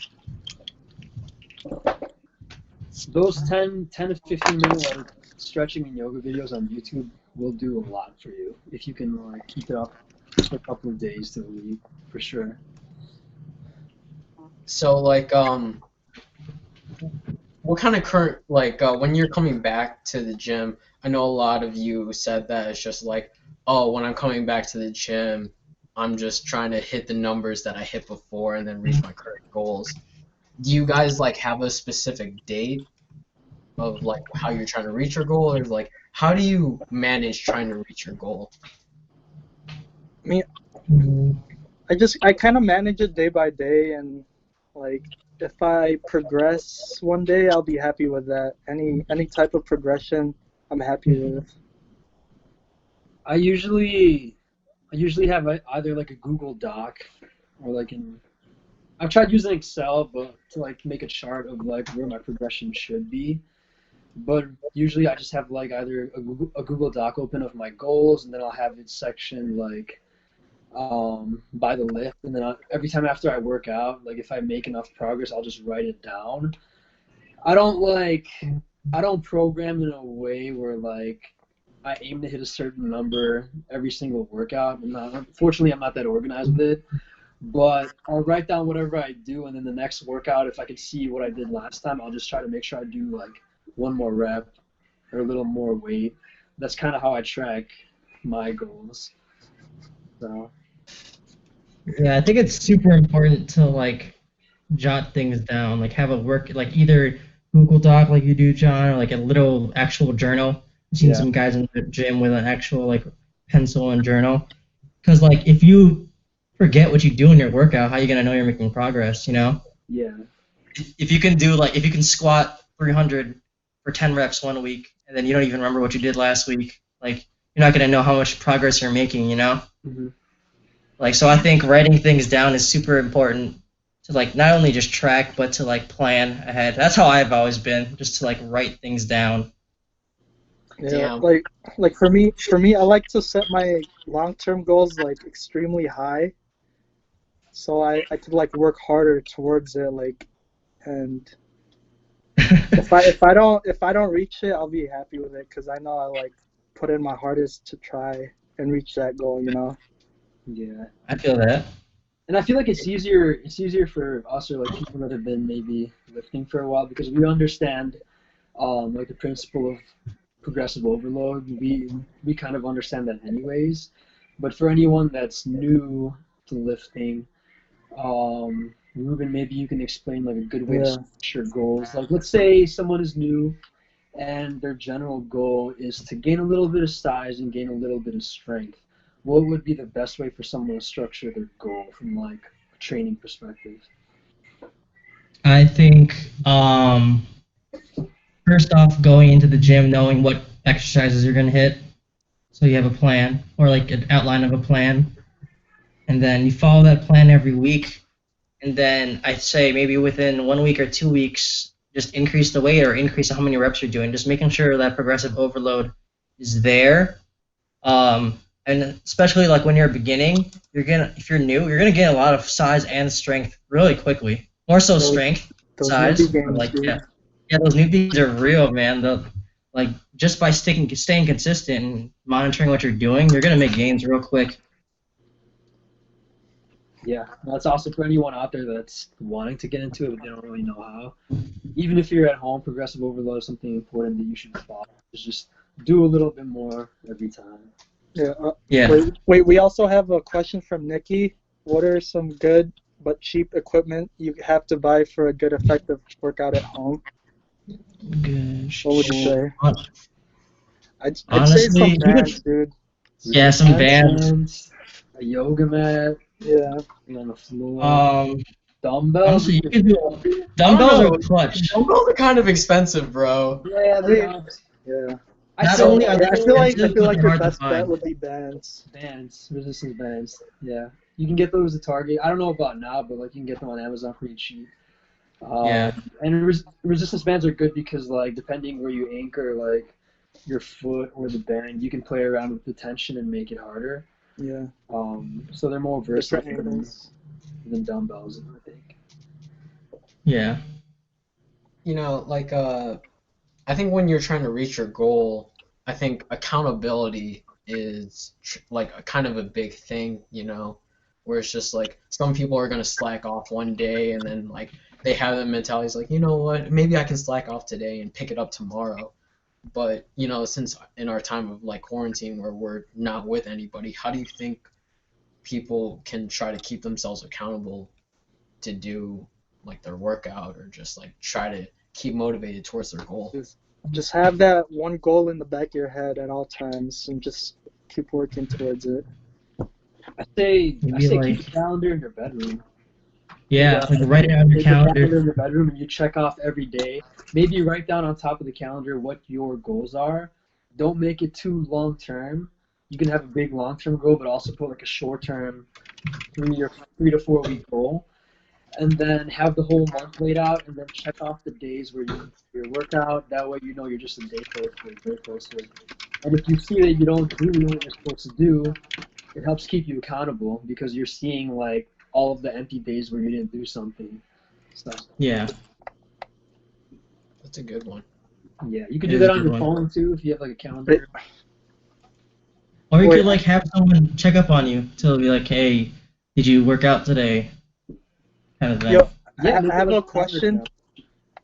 Those 10 to 15 minute like stretching and yoga videos on YouTube will do a lot for you if you can like keep it up for a couple of days to a week for sure. So like what kind of current like when you're coming back to the gym? I know a lot of you said that it's just like, oh, when I'm coming back to the gym, I'm just trying to hit the numbers that I hit before and then reach my current goals. Do you guys like have a specific date of like how you're trying to reach your goal, or like how do you manage trying to reach your goal? I kind of manage it day by day, and like if I progress one day, I'll be happy with that. Any type of progression, I'm happy with. I usually have either like a Google Doc or like I've tried using Excel, but to like make a chart of like where my progression should be. But usually I just have like either a Google Doc open of my goals, and then I'll have it sectioned like by the lift, and then every time after I work out, like if I make enough progress, I'll just write it down. I don't program in a way where like I aim to hit a certain number every single workout. Unfortunately, I'm not that organized with it. But I'll write down whatever I do, and then the next workout, if I can see what I did last time, I'll just try to make sure I do like one more rep or a little more weight. That's kind of how I track my goals. So Yeah, I think it's super important to like jot things down, like have a work, like either Google Doc like you do, John, or like a little actual journal. I've seen Yeah. some guys in the gym with an actual like pencil and journal. Because like if you forget what you do in your workout, how are you gonna know you're making progress? You know? yeah, If you can squat 300 for 10 reps one week, and then you don't even remember what you did last week, like you're not gonna know how much progress you're making. You know? hmm Like, so I think writing things down is super important to like not only just track but to like plan ahead. That's how I've always been, just to like write things down. Yeah, Damn. like for me, I like to set my long-term goals like extremely high, so I could like work harder towards it. Like, and if I don't reach it, I'll be happy with it because I know I like put in my hardest to try and reach that goal. You know. yeah. I feel that. And I feel like it's easier for us or like people that have been maybe lifting for a while because we understand like the principle of progressive overload. We kind of understand that anyways. But for anyone that's new to lifting, Ruben, maybe you can explain like a good way to Yeah. set your goals. Like let's say someone is new and their general goal is to gain a little bit of size and gain a little bit of strength. What would be the best way for someone to structure their goal from like a training perspective? I think first off, going into the gym knowing what exercises you're gonna hit, so you have a plan or like an outline of a plan, and then you follow that plan every week. And then I'd say maybe within 1 week or 2 weeks, just increase the weight or increase how many reps you're doing. Just making sure that progressive overload is there. And especially like when you're beginning, if you're new, you're gonna get a lot of size and strength really quickly. More so strength, Those size, newbie but games, like dude. yeah, those newbies are real, man. Like just by staying consistent and monitoring what you're doing, you're gonna make gains real quick. Yeah, that's also for anyone out there that's wanting to get into it but they don't really know how. Even if you're at home, progressive overload is something important that you should follow. Is just do a little bit more every time. Yeah. Yeah. Wait. We also have a question from Nikki. What are some good but cheap equipment you have to buy for a good, effective workout at home? Good. What would you say? I'd say Honestly, some you brands, could, dude. Yeah, some bands. A yoga mat, Yeah. and on the floor. Dumbbells. Honestly, you can do I dumbbells don't are know. clutch. Dumbbells are kind of expensive, bro. Yeah, they are. Yeah. Not only are they I feel like expensive, but they're your hard to best bet find. would be bands. Bands, resistance bands. Yeah, you can get those at Target. I don't know about now, but like you can get them on Amazon pretty cheap. Yeah. And resistance bands are good because like depending where you anchor like your foot or the band, you can play around with the tension and make it harder. Yeah. So they're more versatile Different angles. than dumbbells, I think. Yeah. You know, like I think when you're trying to reach your goal, I think accountability is like a kind of a big thing, you know, where it's just like some people are gonna slack off one day and then like they have the mentality is like, you know what, maybe I can slack off today and pick it up tomorrow. But you know, since in our time of like quarantine where we're not with anybody, how do you think people can try to keep themselves accountable to do like their workout or just like try to keep motivated towards their goal? Just have that one goal in the back of your head at all times and just keep working towards it. I say like- keep a calendar in your bedroom. Yeah, like write it on your Take a calendar calendar. in your bedroom and you check off every day. Maybe write down on top of the calendar what your goals are. Don't make it too long term. You can have a big long term goal, but also put like a short term 3 to 4 week goal. And then have the whole month laid out, and then check off the days where you do your workout. That way, you know you're just a day closer. And if you see that you don't do what you're supposed to do, it helps keep you accountable because you're seeing like all of the empty days where you didn't do something. So Yeah. That's a good one. yeah, you can It do is that a on good your one. phone too if you have like a calendar. Or you Wait. could like have someone check up on you to be like, hey, did you work out today? Kind of thing. Yo, Yeah, I have a question.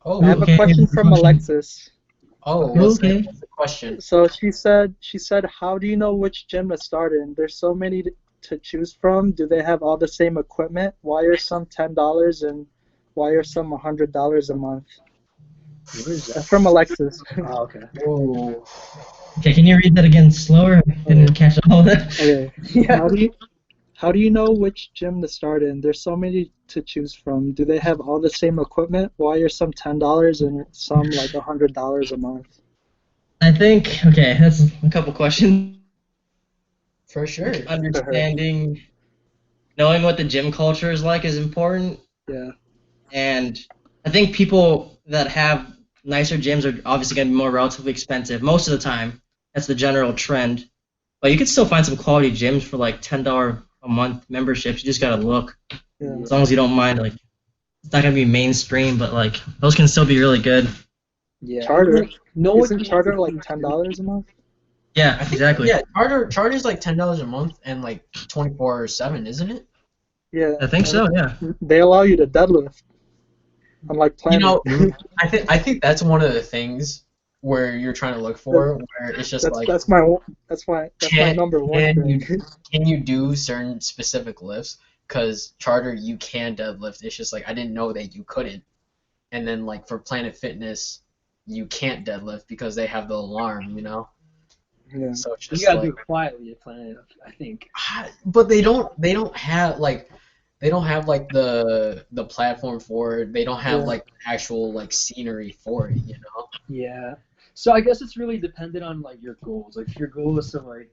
Oh, I have Okay, a question what's the from question? Alexis. oh, what's Okay. what's the question? So she said, how do you know which gym to start in? There's so many to choose from. Do they have all the same equipment? Why are some $10 and why are some $100 a month? What is That's that? from Alexis. Oh, okay. Whoa. Okay, can you read that again slower? I didn't catch all of that. Okay. Yeah. How do you know which gym to start in? There's so many to choose from. Do they have all the same equipment? Why are some $10 and some like $100 a month? I think, okay, that's a couple questions. For sure. Understanding, knowing what the gym culture is like is important. Yeah. And I think people that have nicer gyms are obviously going to be more relatively expensive most of the time. That's the general trend. But you can still find some quality gyms for like $10 a month memberships. You just got to look. Yeah. As long as you don't mind, like, it's not going to be mainstream, but like, those can still be really good. Yeah. Charter. No Isn't Charter like $10 a month? Yeah, exactly. Yeah, Charter's like $10 a month and like 24/7, isn't it? Yeah. I think so, yeah. They allow you to deadlift. Unlike You Planet. know, I think that's one of the things where you're trying to look for, where it's just like that's my number one thing. can you do certain specific lifts? Because Charter you can deadlift. It's just like I didn't know that you couldn't. And then like for Planet Fitness, you can't deadlift because they have the alarm, you know. Yeah. So it's You just gotta like, do it quietly at Planet, I think. but they don't have like the platform for it. They don't have Yeah. like actual like scenery for it, you know. Yeah. So I guess it's really dependent on like your goals. Like if your goal is to like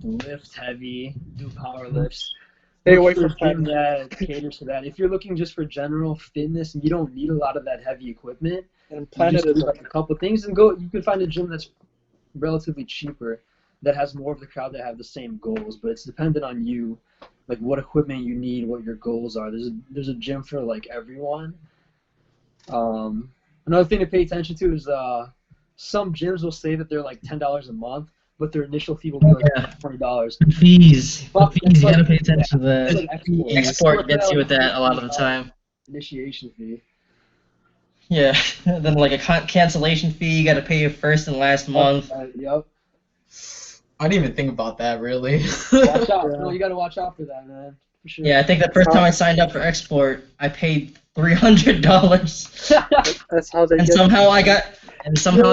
lift heavy, do power lifts, Stay look away for a from gym that caters to that. If you're looking just for general fitness and you don't need a lot of that heavy equipment, And you Planet just is do like a couple things and go. You can find a gym that's relatively cheaper that has more of the crowd that have the same goals. But it's dependent on you, like what equipment you need, what your goals are. There's a gym for like everyone. Another thing to pay attention to is some gyms will say that they're like $10 a month, but their initial fee will be like Yeah. $20. The fees. Fuck, You it's gotta like- pay attention to It's that. like export. Export gets you with that a lot of the time. Initiation fee. Yeah, then like a cancellation fee, you gotta pay your first and last month. Yep. I didn't even think about that really. Watch out. Yeah. No, you gotta watch out for that, man. For sure. Yeah, I think the first time I signed up for export, I paid $300, That's how they and get. somehow I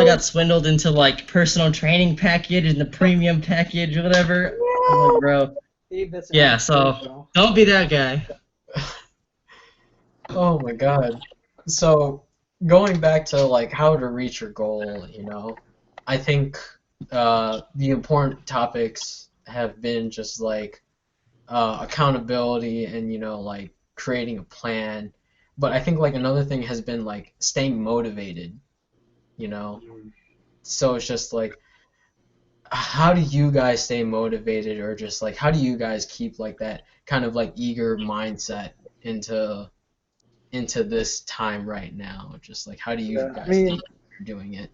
got swindled into like personal training package and the premium package or whatever. I'm like, bro. Abe, that's Yeah, amateur, so bro. don't be that guy. Oh my God. So going back to like how to reach your goal, you know, I think the important topics have been just like accountability and you know like creating a plan. But I think like another thing has been like staying motivated, you know. So it's just like how do you guys stay motivated or just like how do you guys keep like that kind of like eager mindset into this time right now? Just like how do you Yeah, I guys mean, think you're doing it?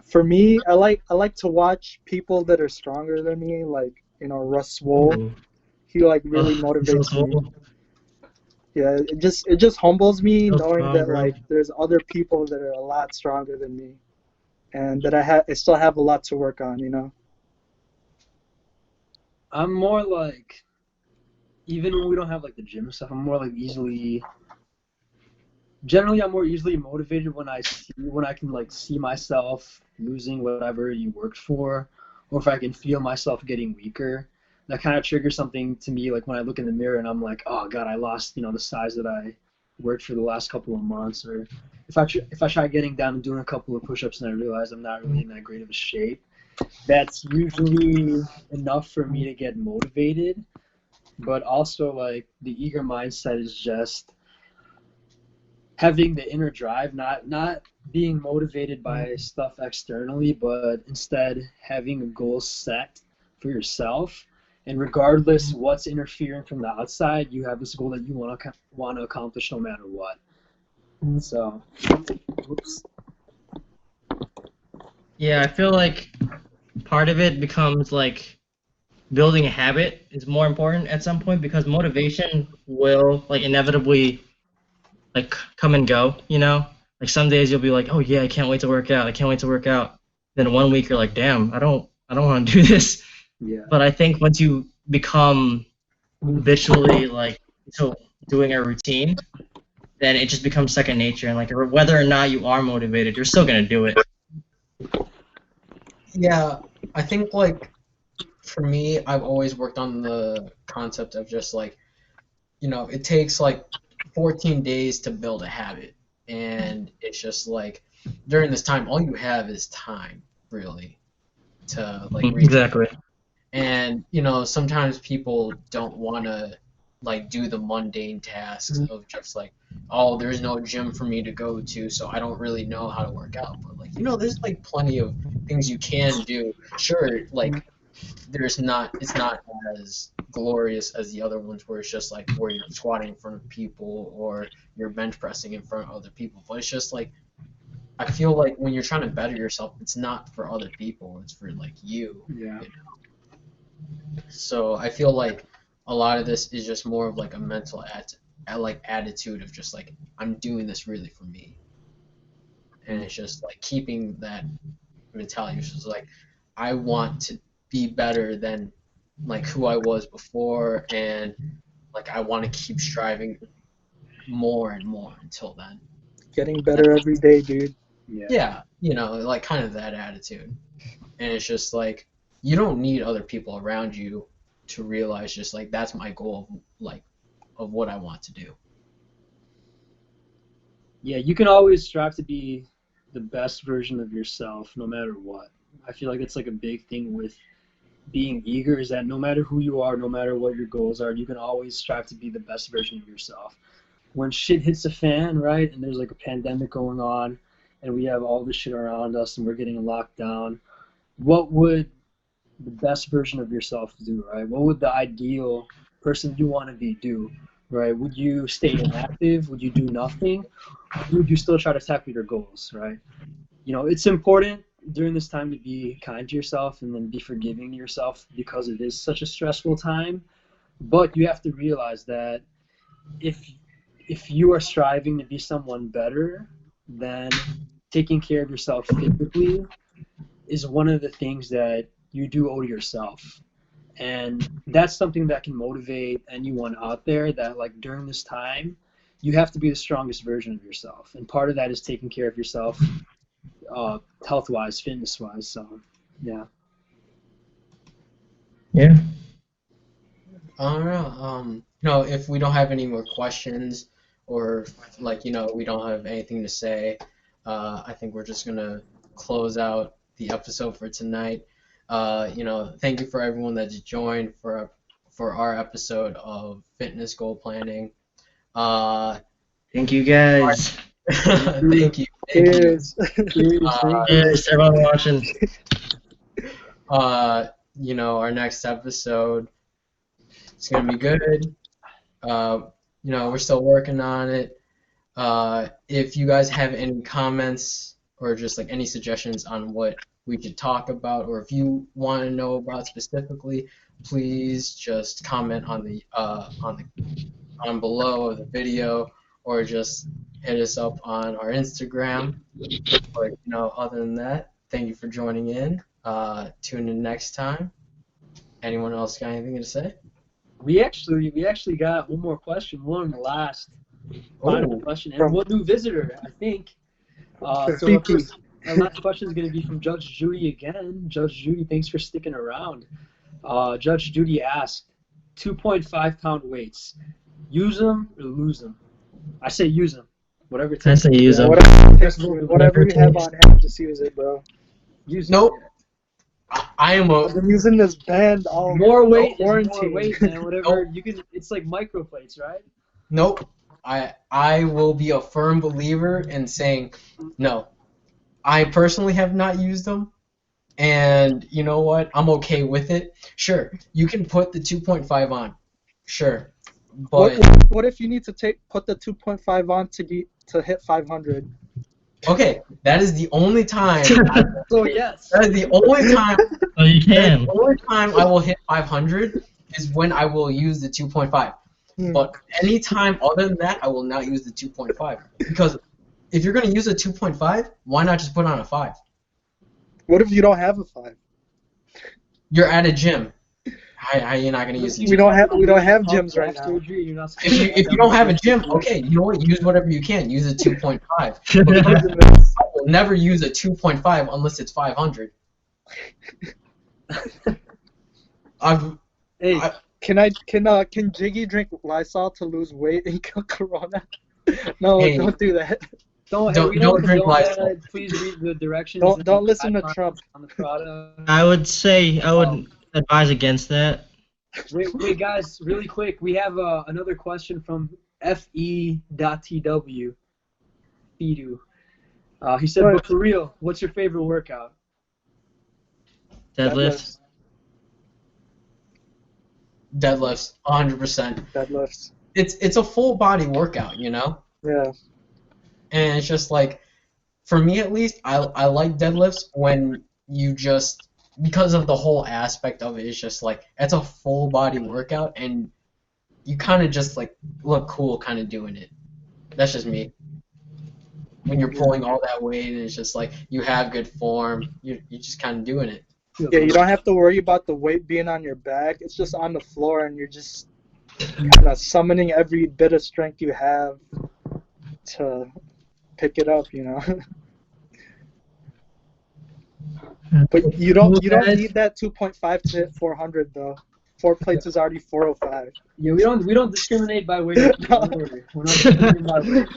for me, I like to watch people that are stronger than me, like Russ Swole. Ooh. He like really He's so motivates me. cool. Yeah, it just humbles me So knowing strong, that bro. like there's other people that are a lot stronger than me, and that I still have a lot to work on. I'm more like, even when we don't have like the gym stuff, I'm more like generally I'm more easily motivated when I can like see myself losing whatever you worked for, or if I can feel myself getting weaker. That kind of triggers something to me, like when I look in the mirror and I'm like, oh God, I lost the size that I worked for the last couple of months. Or if I try getting down and doing a couple of push-ups and I realize I'm not really in that great of a shape, that's usually enough for me to get motivated. But also like the eager mindset is just having the inner drive, not being motivated by stuff externally, but instead having a goal set for yourself. And regardless what's interfering from the outside, you have this goal that you want to accomplish no matter what. So, whoops. Yeah, I feel like part of it becomes like building a habit is more important at some point because motivation will like inevitably like come and go, you know? Like some days you'll be like, "Oh yeah, I can't wait to work out. I can't wait to work out." Then one week you're like, "Damn, I don't want to do this." Yeah. But I think once you become habitually like to doing a routine, then it just becomes second nature and like whether or not you are motivated, you're still going to do it. Yeah, I think like for me, I've always worked on the concept of just like, you know, it takes like 14 days to build a habit. And it's just like during this time, all you have is time, really, to like reach. Exactly. And, you know, sometimes people don't want to like do the mundane tasks of just like, oh, there's no gym for me to go to, so I don't really know how to work out. But like, you know, there's like plenty of things you can do. Sure, like it's not as glorious as the other ones where it's just like where you're squatting in front of people or you're bench pressing in front of other people. But it's just like I feel like when you're trying to better yourself, it's not for other people, it's for like you. Yeah. So I feel like a lot of this is just more of like a mental like attitude of just like I'm doing this really for me. And it's just like keeping that mentality. It's just like I want to be better than like who I was before, and like I want to keep striving more and more until then. Getting better every day, dude. Yeah. Yeah, you know, like kind of that attitude. And it's just like you don't need other people around you to realize just like that's my goal of like of what I want to do. Yeah, you can always strive to be the best version of yourself no matter what. I feel like it's like a big thing with being eager is that no matter who you are, no matter what your goals are, you can always strive to be the best version of yourself. When shit hits the fan, right, and there's like a pandemic going on, and we have all this shit around us, and we're getting locked down, what would the best version of yourself do, right? What would the ideal person you want to be do, right? Would you stay inactive? Would you do nothing? Or would you still try to tackle your goals, right? It's important during this time to be kind to yourself and then be forgiving to yourself because it is such a stressful time. But you have to realize that if if you are striving to be someone better, then taking care of yourself physically is one of the things that you do owe to yourself. And that's something that can motivate anyone out there that like during this time, you have to be the strongest version of yourself. And part of that is taking care of yourself health-wise, fitness-wise. So, yeah. Yeah. I don't know. If we don't have any more questions, or like, we don't have anything to say, I think we're just gonna close out the episode for tonight. Thank you for everyone that's joined for our episode of fitness goal planning. Thank you guys. Thank you. Cheers. Cheers, everyone watching. Our next episode, it's gonna be good. We're still working on it. If you guys have any comments or just like any suggestions on what we should talk about, or if you want to know about specifically, please just comment on below of the video, or just hit us up on our Instagram. But other than that, thank you for joining in. Tune in next time. Anyone else got anything to say? We actually got one more question, one last final question, and one new visitor, I think. So our last question is going to be from Judge Judy again. Judge Judy, thanks for sticking around. Judge Judy asked, 2.5-pound weights, use them or lose them? I say use them. Whatever it takes. I say use them. Whatever you have on hand, just use it, bro. Use Nope. them. I've been using this band all more weight quarantine. Is more weight, man. Whatever you can. It's like microplates, right? Nope. I will be a firm believer in saying no. I personally have not used them, and you know what? I'm okay with it. Sure, you can put the 2.5 on. Sure, but what if you need to put the 2.5 on to hit 500? Okay, that is the only time. So yes. That is the only time. Oh, you can. The only time I will hit 500 is when I will use the 2.5. But any time other than that, I will not use the 2.5, because if you're gonna use a 2.5, why not just put on a 5? What if you don't have a 5? You're at a gym. How you're not gonna use it? We don't have gyms right now. If you don't have a gym, okay, you know what? Use whatever you can. Use a 2.5. I will never use a 2.5 unless it's 500. Can Jiggy drink Lysol to lose weight and kill Corona? No, Hey, don't do that. Don't drink Lysol. Please read the directions. Don't listen to Trump. On the product. I would advise against that. Wait, guys, really quick. We have another question from fe.tw. Fidu. He said, but for real, what's your favorite workout? Deadlifts. Deadlifts, 100%. Deadlifts. It's a full body workout, you know? Yeah. And it's just like, for me at least, I like deadlifts when you just, because of the whole aspect of it, it's just like, it's a full body workout, and you kind of just like look cool kind of doing it. That's just me. When you're pulling all that weight, and it's just like, you have good form, you're just kind of doing it. Yeah, you don't have to worry about the weight being on your back. It's just on the floor, and you're just kind of summoning every bit of strength you have to pick it up, you know. But you don't need that 2.5 to hit 400 though. 4 plates is already 405. Yeah, we don't discriminate by weight. We're not discriminating by weight.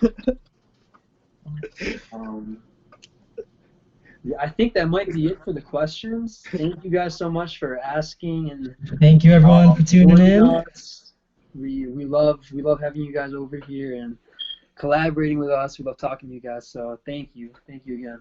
Yeah, I think that might be it for the questions. Thank you guys so much for asking, and thank you everyone for tuning in. We love having you guys over here and collaborating with us. We love talking to you guys. So thank you again.